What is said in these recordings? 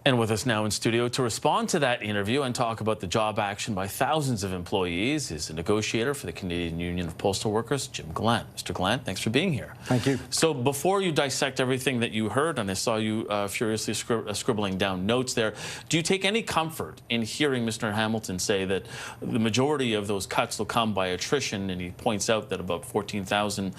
And with us now in studio to respond to that interview and talk about the job action by thousands of employees is a negotiator for the Canadian Union of Postal Workers, Jim Gallant. Mr. Gallant, thanks for being here. Thank you. So before you dissect everything that you heard, and I saw you furiously scribbling down notes there, do you take any comfort in hearing Mr. Hamilton say that the majority of those cuts will come by attrition, and he points out that about 14,000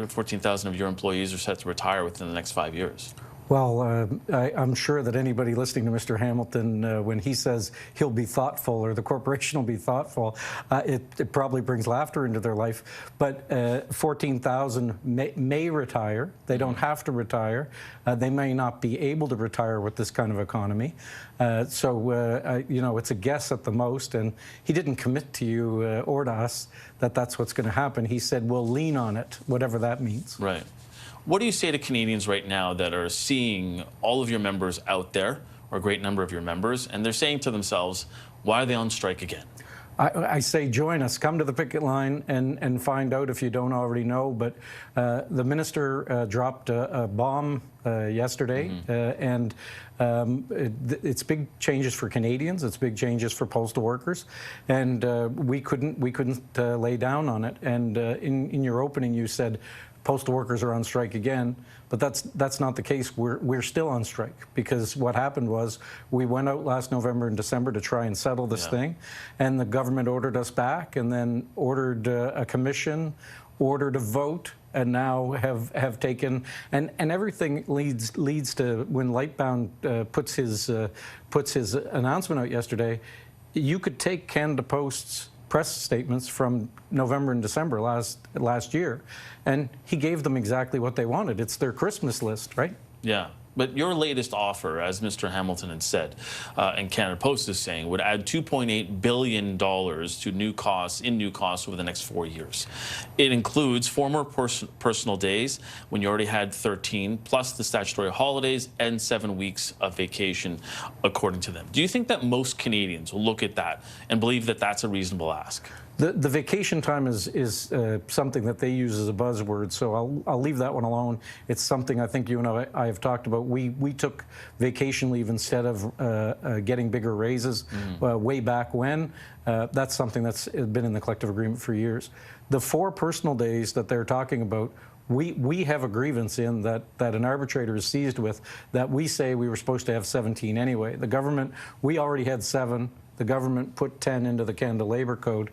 14,000 of your employees are set to retire within the next 5 years? Well, I'm sure that anybody listening to Mr. Hamilton, when he says he'll be thoughtful or the corporation will be thoughtful, it probably brings laughter into their life. But 14,000 may retire. They don't have to retire. They may not be able to retire with this kind of economy. You know, it's a guess at the most. And he didn't commit to you or to us that that's what's going to happen. He said we'll lean on it, whatever that means. Right. What do you say to Canadians right now that are seeing all of your members out there, or a great number of your members, and they're saying to themselves, why are they on strike again? I say join us, come to the picket line and find out if you don't already know. But the minister dropped a bomb yesterday, and it's big changes for Canadians. It's big changes for postal workers, and we couldn't lay down on it. And in your opening, you said postal workers are on strike again, but that's not the case. We're still on strike, because what happened was we went out last November and December to try and settle this thing, and the government ordered us back, and then ordered a commission, ordered a vote, and now have taken, and everything leads to when Lightbound puts his announcement out yesterday. You could take Canada Post's press statements from November and December last year, and he gave them exactly what they wanted. It's their Christmas list, right? Yeah. But your latest offer, as Mr. Hamilton had said, and Canada Post is saying, would add $2.8 billion to new costs over the next 4 years. It includes former personal days, when you already had 13, plus the statutory holidays and 7 weeks of vacation, according to them. Do you think that most Canadians will look at that and believe that that's a reasonable ask? The vacation time is something that they use as a buzzword, so I'll leave that one alone. It's something I think you and I have talked about. We took vacation leave instead of getting bigger raises way back when. That's something that's been in the collective agreement for years. The 4 personal days that they're talking about, we have a grievance in that an arbitrator is seized with, that we say we were supposed to have 17 anyway. The government, we already had 7. The government put 10 into the Canada Labour Code.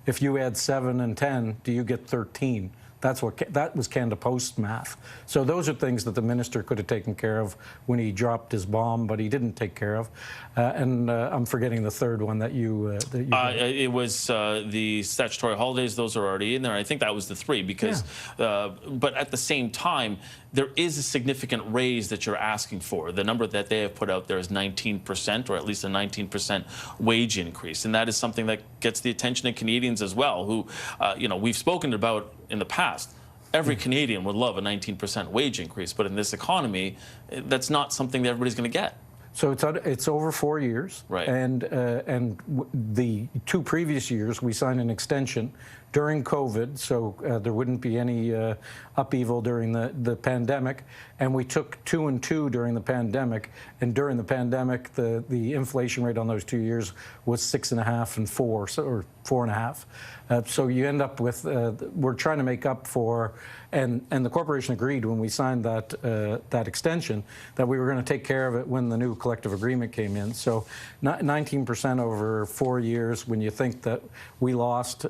If you add 7 and 10, do you get 13? That was Canada Post math. So those are things that the minister could have taken care of when he dropped his bomb, but he didn't take care of. And I'm forgetting the third one that you. It was the statutory holidays; those are already in there. I think that was the 3 because. But at the same time, there is a significant raise that you're asking for. The number that they have put out there is 19%, or at least a 19% wage increase, and that is something that gets the attention of Canadians as well, who, you know, we've spoken about in the past. Every Canadian would love a 19% wage increase, but in this economy, that's not something that everybody's going to get. So it's over 4 years, right? And the 2 previous years we signed an extension during COVID, so there wouldn't be any upheaval during the pandemic, and we took 2 and 2 during the pandemic. And during the pandemic, the inflation rate on those 2 years was 6.5 and 4, or 4.5. So you end up with we're trying to make up for, and the corporation agreed when we signed that extension that we were going to take care of it when the new collective agreement came in. So 19% over 4 years. When you think that we lost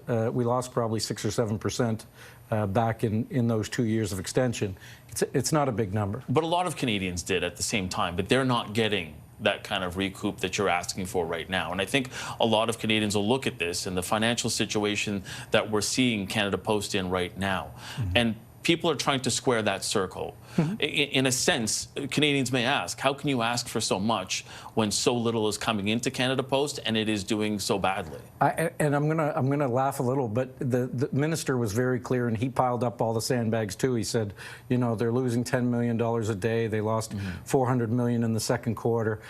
probably 6 or 7% back in those 2 years of extension, it's not a big number. But a lot of Canadians did at the same time, but they're not getting that kind of recoup that you're asking for right now. And I think a lot of Canadians will look at this and the financial situation that we're seeing Canada Post in right now. And people are trying to square that circle. In a sense, Canadians may ask, how can you ask for so much when so little is coming into Canada Post and it is doing so badly? And I'm gonna laugh a little, but the minister was very clear, and he piled up all the sandbags too. He said, you know, they're losing $10 million a day. They lost $400 million in the second quarter.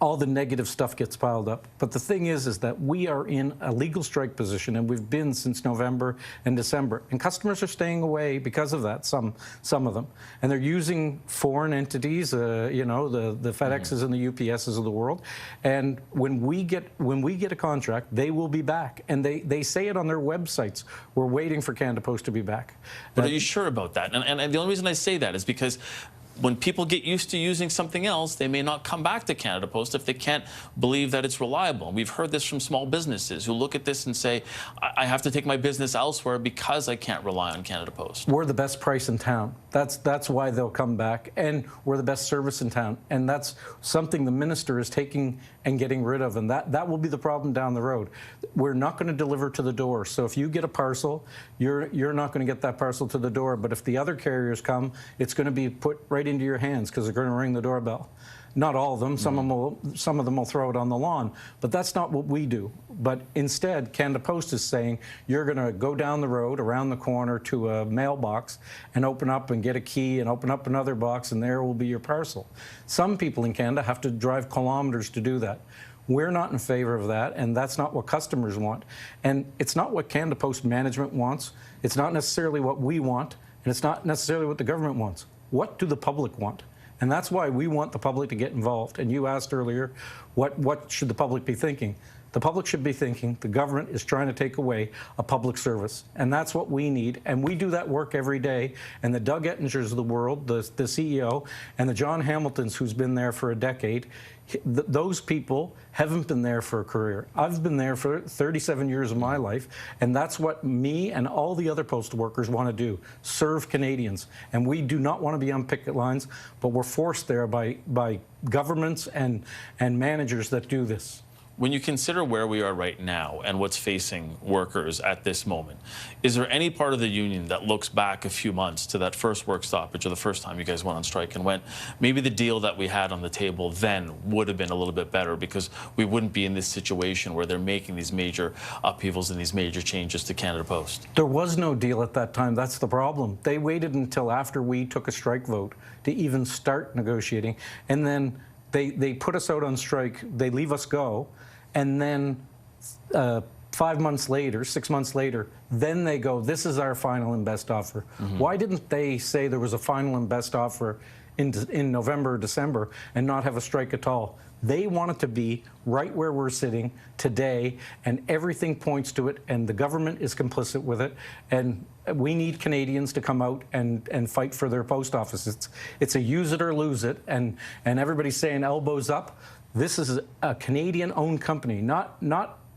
all the negative stuff gets piled up. But the thing is that we are in a legal strike position, and we've been since November and December. And customers are staying away because of that, some of them. And they're using foreign entities, you know, the FedExes and the UPSs of the world. And when we get a contract, they will be back. And they say it on their websites. We're waiting for Canada Post to be back. But are you sure about that? And the only reason I say that is because when people get used to using something else, they may not come back to Canada Post if they can't believe that it's reliable. We've heard this from small businesses who look at this and say, I have to take my business elsewhere because I can't rely on Canada Post. We're the best price in town. That's why they'll come back. And we're the best service in town. And that's something the minister is taking and getting rid of. And that will be the problem down the road. We're not going to deliver to the door. So if you get a parcel, you're not going to get that parcel to the door. But if the other carriers come, it's going to be put right into your hands because they're going to ring the doorbell. Not all of them. Some of them will throw it on the lawn. But that's not what we do. But instead, Canada Post is saying you're going to go down the road, around the corner to a mailbox and open up and get a key and open up another box, and there will be your parcel. Some people in Canada have to drive kilometers to do that. We're not in favor of that, and that's not what customers want. And it's not what Canada Post management wants. It's not necessarily what we want, and it's not necessarily what the government wants. What do the public want? And that's why we want the public to get involved. And you asked earlier, what should the public be thinking? The public should be thinking the government is trying to take away a public service. And that's what we need. And we do that work every day. And the Doug Ettingers of the world, the CEO, and the John Hamiltons, who's been there for a decade, those people haven't been there for a career. I've been there for 37 years of my life, and that's what me and all the other postal workers want to do, serve Canadians. And we do not want to be on picket lines, but we're forced there by governments and managers that do this. When you consider where we are right now and what's facing workers at this moment, is there any part of the union that looks back a few months to that first work stoppage or the first time you guys went on strike and went, maybe the deal that we had on the table then would have been a little bit better because we wouldn't be in this situation where they're making these major upheavals and these major changes to Canada Post? There was no deal at that time. That's the problem. They waited until after we took a strike vote to even start negotiating. And then they put us out on strike. They leave us go. And then 5 months later, 6 months later, then they go, this is our final and best offer. Why didn't they say there was a final and best offer in November or December and not have a strike at all? They want it to be right where we're sitting today, and everything points to it, and the government is complicit with it. And we need Canadians to come out and fight for their post office. It's a use it or lose it, and everybody's saying elbows up. This is a Canadian-owned company, not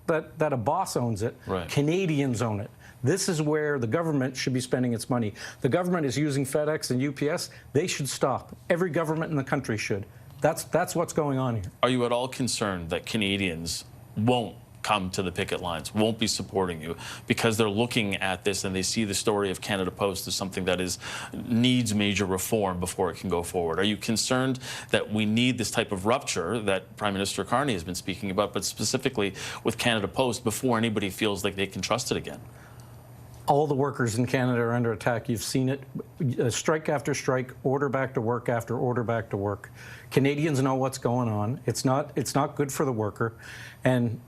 that a boss owns it. Right. Canadians own it. This is where the government should be spending its money. The government is using FedEx and UPS. They should stop. Every government in the country should. That's what's going on here. Are you at all concerned that Canadians won't come to the picket lines, won't be supporting you because they're looking at this and they see the story of Canada Post as something that needs major reform before it can go forward? Are you concerned that we need this type of rupture that Prime Minister Carney has been speaking about, but specifically with Canada Post, before anybody feels like they can trust it again? All the workers in Canada are under attack. You've seen it, strike after strike, order back to work after order back to work. Canadians know what's going on. It's not good for the worker, and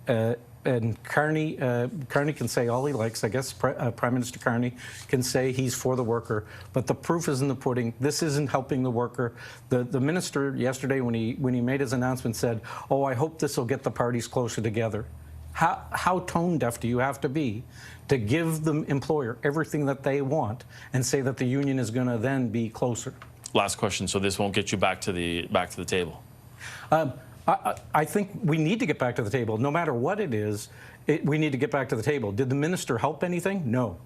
Carney can say all he likes. I guess Prime Minister Carney can say he's for the worker, but the proof is in the pudding. This isn't helping the worker. The minister yesterday, when he made his announcement, said, "Oh, I hope this will get the parties closer together." How tone deaf do you have to be to give the employer everything that they want and say that the union is going to then be closer? Last question, so this won't get you back to the table. I think we need to get back to the table. No matter what it is, we need to get back to the table. Did the minister help anything? No.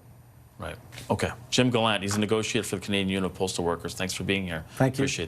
Right. Okay. Jim Gallant, he's a negotiator for the Canadian Union of Postal Workers. Thanks for being here. Thank you. Appreciate that.